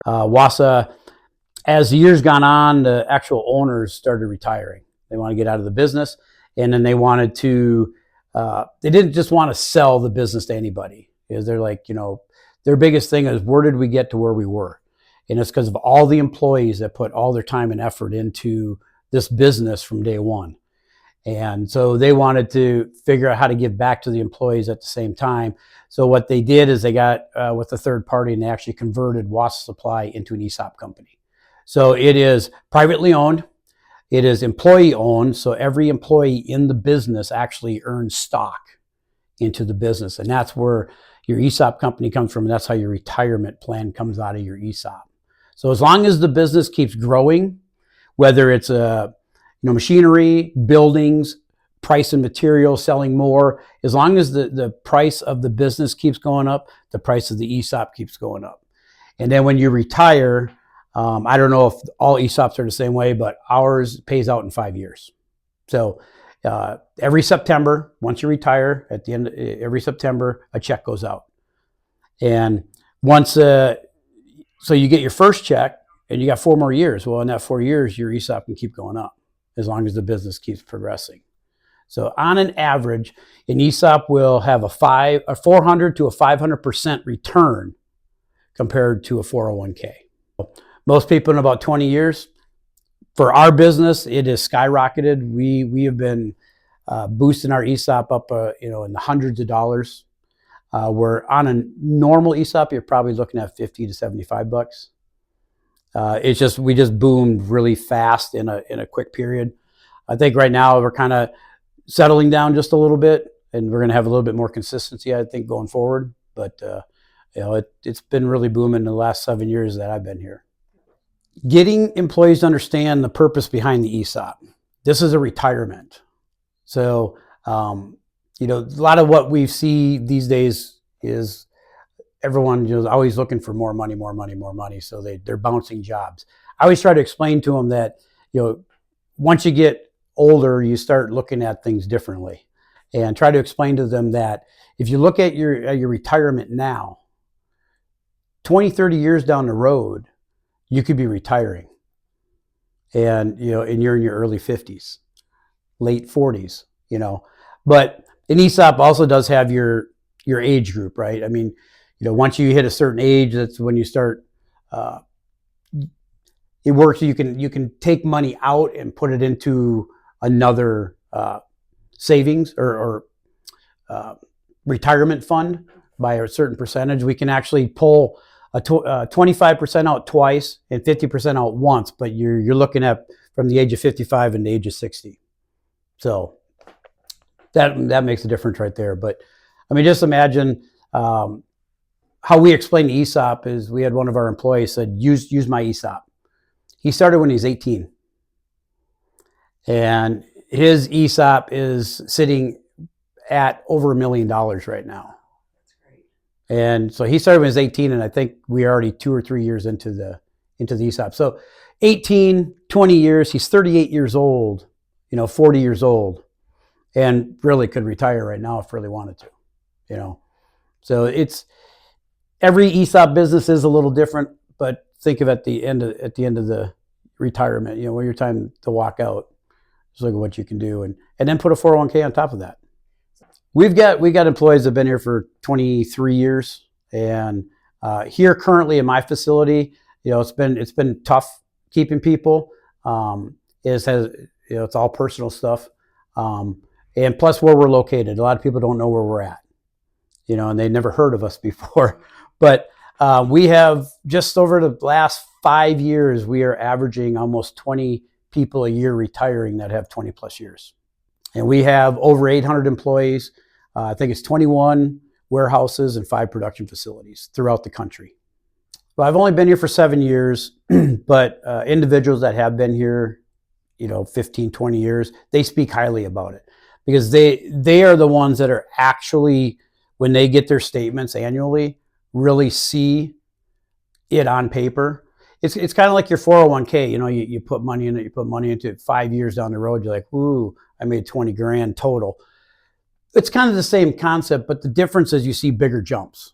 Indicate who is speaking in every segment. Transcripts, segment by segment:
Speaker 1: Wausau, as the years gone on, the actual owners started retiring. They want to get out of the business, and then they wanted to, they didn't just want to sell the business to anybody. Because they're like, their biggest thing is, where did we get to where we were? And it's because of all the employees that put all their time and effort into this business from day one. And so they wanted to figure out how to give back to the employees at the same time. So what they did is they got with a third party, and they actually converted Wausau Supply into an ESOP company. So it is privately owned. It is employee owned. So every employee in the business actually earns stock into the business. And that's where your ESOP company comes from. And that's how your retirement plan comes out of your ESOP. So as long as the business keeps growing, whether it's machinery, buildings, price and material, selling more, as long as the price of the business keeps going up, the price of the ESOP keeps going up. And then when you retire, I don't know if all ESOPs are the same way, but ours pays out in 5 years. So every September, once you retire, at the end, every September, a check goes out. And once, so you get your first check, and you got 4 more years. Well, in that 4 years, your ESOP can keep going up as long as the business keeps progressing. So on an average, an ESOP will have a 400 to a 500% return compared to a 401k. Most people in about 20 years. For our business, it has skyrocketed. We have been boosting our ESOP up, in the hundreds of dollars. Where on a normal ESOP, you're probably looking at $50 to $75. It's just, we just boomed really fast in a quick period. I think right now we're kind of settling down just a little bit, and we're going to have a little bit more consistency, I think, going forward. But it's been really booming in the last 7 years that I've been here. Getting employees to understand the purpose behind the ESOP. This is a retirement. So, a lot of what we see these days is everyone is always looking for more money, more money, more money. So they're bouncing jobs. I always try to explain to them that, once you get older, you start looking at things differently, and try to explain to them that if you look at your retirement now, 20, 30 years down the road, you could be retiring, and you're in your early 50s, late 40s, but an ESOP also does have your age group, right? I mean, once you hit a certain age, that's when you start, it works. You can take money out and put it into another savings or retirement fund by a certain percentage. We can actually pull 25% out twice and 50% out once, but you're looking at from the age of 55 and the age of 60. So that makes a difference right there. But I mean, just imagine how we explain the ESOP is, we had one of our employees said, use my ESOP. He started when he was 18. And his ESOP is sitting at over $1 million right now. And so he started when he was 18, and I think we're already 2 or 3 years into the ESOP. So 18, 20 years, he's 38 years old, 40 years old, and really could retire right now if really wanted to, So it's, every ESOP business is a little different, but think of at the end of the retirement, when your time to walk out, just look at what you can do, and then put a 401k on top of that. We got employees that have been here for 23 years, and here currently in my facility, it's been tough keeping people. It's all personal stuff, and plus where we're located. A lot of people don't know where we're at, and they never heard of us before. But we have, just over the last 5 years, we are averaging almost 20 people a year retiring that have 20 plus years, and we have over 800 employees. I think it's 21 warehouses and 5 production facilities throughout the country. Well, I've only been here for 7 years, but individuals that have been here, 15, 20 years, they speak highly about it, because they are the ones that are actually, when they get their statements annually, really see it on paper. It's kind of like your 401k, you put money in it, you put money into it, 5 years down the road, you're like, ooh, I made 20 grand total. It's kind of the same concept, but the difference is you see bigger jumps.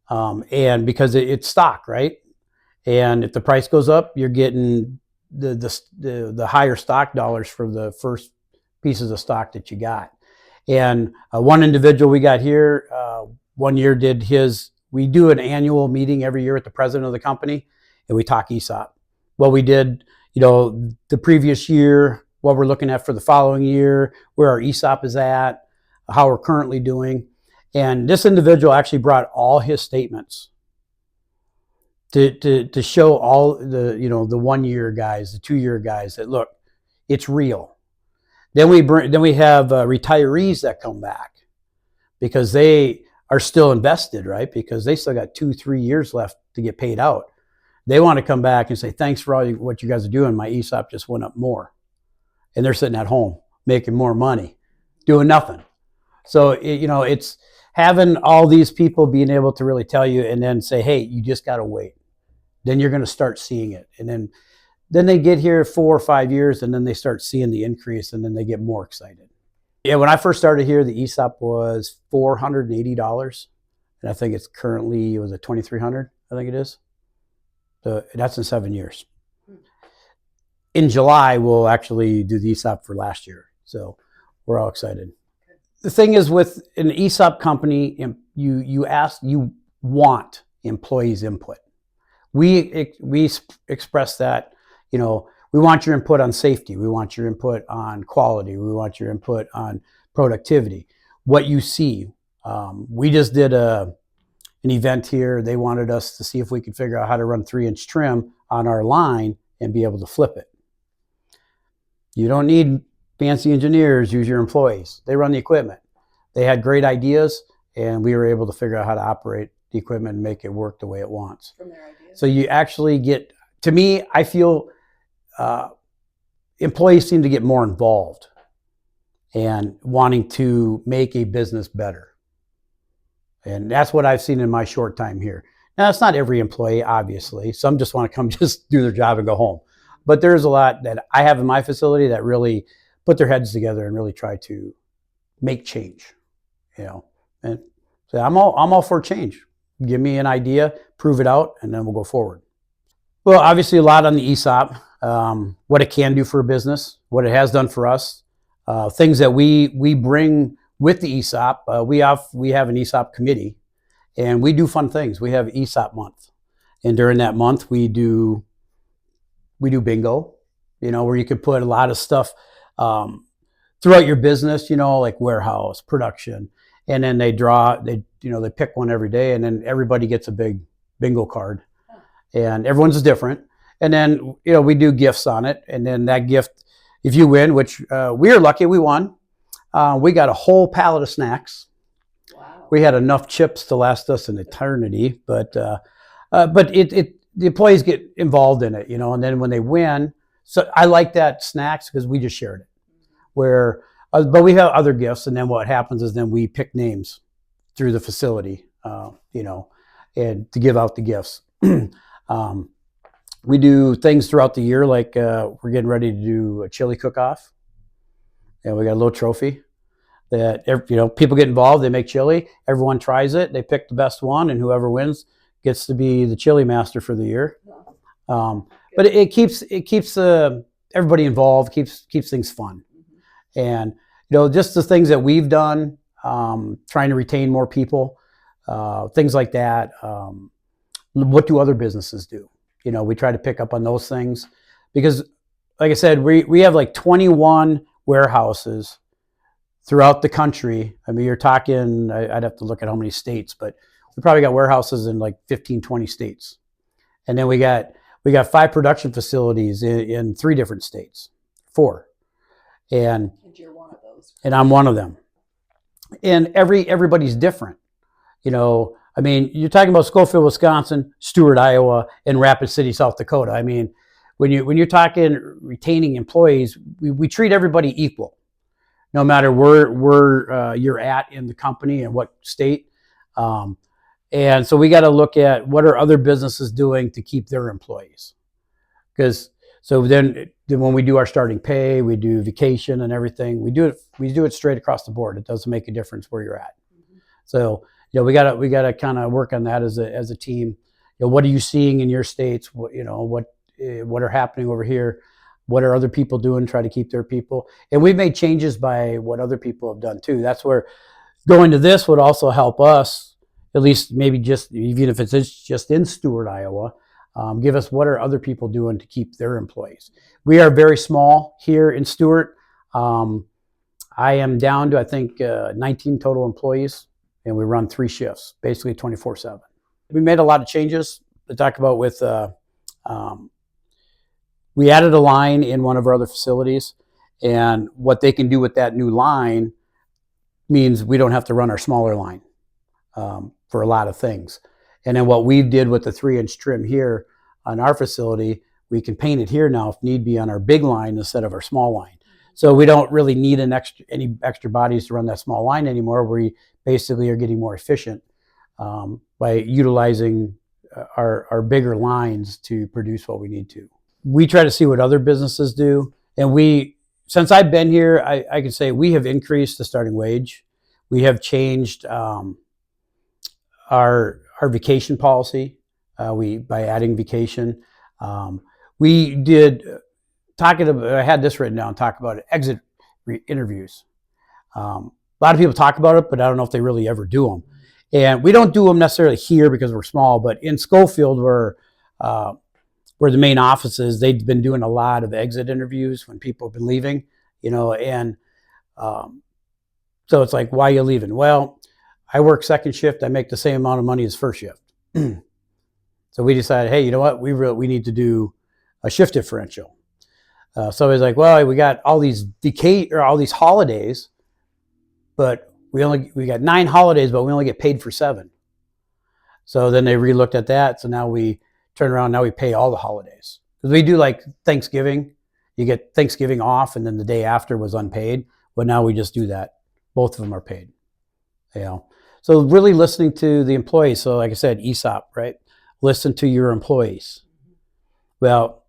Speaker 1: And because it's stock, right? And if the price goes up, you're getting the higher stock dollars for the first pieces of stock that you got. And one individual we got here, 1 year we do an annual meeting every year with the president of the company, and we talk ESOP. What we did, the previous year, what we're looking at for the following year, where our ESOP is at, how we're currently doing. And this individual actually brought all his statements to show all the, the 1 year guys, the 2 year guys that look, it's real. Then we have retirees that come back because they are still invested, right? Because they still got 2-3 years left to get paid out. They want to come back and say, thanks for all what you guys are doing. My ESOP just went up more. And they're sitting at home making more money, doing nothing. So, it's having all these people being able to really tell you and then say, hey, you just got to wait. Then you're going to start seeing it. And then they get here 4 or 5 years, and then they start seeing the increase, and then they get more excited. Yeah, when I first started here, the ESOP was $480. And I think it's currently, was it $2,300? I think it is. So that's in 7 years. In July, we'll actually do the ESOP for last year. So we're all excited. The thing is, with an ESOP company, you want employees' input. We express that, we want your input on safety. We want your input on quality. We want your input on productivity. What you see. We just did an event here. They wanted us to see if we could figure out how to run 3-inch trim on our line and be able to flip it. You don't need fancy engineers. Use your employees. They run the equipment. They had great ideas, and we were able to figure out how to operate the equipment and make it work the way it wants. From their ideas. So you actually get, to me, I feel employees seem to get more involved and wanting to make a business better. And that's what I've seen in my short time here. Now, it's not every employee, obviously. Some just want to come just do their job and go home. But there's a lot that I have in my facility that really put their heads together and really try to make change, And so I'm all for change. Give me an idea, prove it out, and then we'll go forward. Well, obviously a lot on the ESOP, what it can do for a business, what it has done for us, things that we bring with the ESOP. We have an ESOP committee, and we do fun things. We have ESOP month, and during that month we do bingo, where you could put a lot of stuff throughout your business, like warehouse, production, and then they pick one every day, and then everybody gets a big bingo card, and everyone's is different. And then, we do gifts on it, and then that gift, if you win, which we are lucky, we won. We got a whole pallet of snacks. Wow. We had enough chips to last us an eternity, but the employees get involved in it, and then when they win, so I like that snacks because we just shared it. But we have other gifts, and then what happens is then we pick names through the facility, and to give out the gifts. We do things throughout the year, like we're getting ready to do a chili cook-off, and we got a little trophy that people get involved. They make chili. Everyone tries it. They pick the best one, and whoever wins gets to be the chili master for the year. But it keeps everybody involved, keeps things fun. And just the things that we've done, trying to retain more people, things like that. What do other businesses do? We try to pick up on those things because, like I said, we have like 21 warehouses throughout the country. I mean, you're talking, I'd have to look at how many states, but we probably got warehouses in like 15, 20 states. And then we got 5 production facilities in 3 different states, 4. And you're one of those. And I'm one of them. And everybody's different. I mean, you're talking about Schofield, Wisconsin, Stewart, Iowa, and Rapid City, South Dakota. I mean, when you're talking retaining employees, we treat everybody equal, no matter where you're at in the company and what state. And so we got to look at what are other businesses doing to keep their employees. So then when we do our starting pay, we do vacation and everything. We do it straight across the board. It doesn't make a difference where you're at. Mm-hmm. So we gotta kind of work on that as a team. what are you seeing in your states? What are happening over here? What are other people doing to try to keep their people? And we've made changes by what other people have done too. That's where going to this would also help us, at least maybe just even if it's just in Stewart, Iowa, give us what are other people doing to keep their employees. We are very small here in Stewart. I am down to, I think, 19 total employees, and we run 3 shifts, basically 24/7. We made a lot of changes to talk about with, we added a line in one of our other facilities, and what they can do with that new line means we don't have to run our smaller line for a lot of things. And then what we did with the 3-inch trim here on our facility, we can paint it here now if need be on our big line instead of our small line. So we don't really need any extra bodies to run that small line anymore. We basically are getting more efficient by utilizing our bigger lines to produce what we need to. We try to see what other businesses do. And since I've been here, I can say we have increased the starting wage. We have changed our vacation policy by adding vacation. We did I had this written down, talk about exit interviews. A lot of people talk about it, but I don't know if they really ever do them. And we don't do them necessarily here because we're small, but in Schofield, where the main office is, they've been doing a lot of exit interviews when people have been leaving, and so it's like, why are you leaving? Well, I work second shift. I make the same amount of money as first shift. So we decided, hey, you know what? We need to do a shift differential. So it's like, well, we got all these all these holidays, but we got 9 holidays, but we only get paid for 7. So then they re-looked at that. So now we turn around. Now we pay all the holidays because we do like Thanksgiving. You get Thanksgiving off, and then the day after was unpaid. But now we just do that. Both of them are paid. So really listening to the employees. So like I said, ESOP, right? Listen to your employees. Well,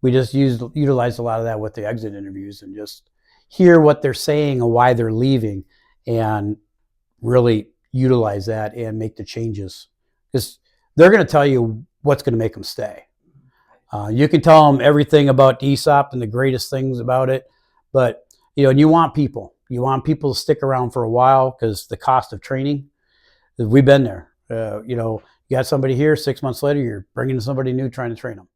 Speaker 1: we just utilized a lot of that with the exit interviews and just hear what they're saying and why they're leaving, and really utilize that and make the changes, because they're going to tell you what's going to make them stay. You can tell them everything about ESOP and the greatest things about it, but and you want people to stick around for a while, because the cost of training, we've been there. You got somebody here, 6 months later, you're bringing somebody new, trying to train them.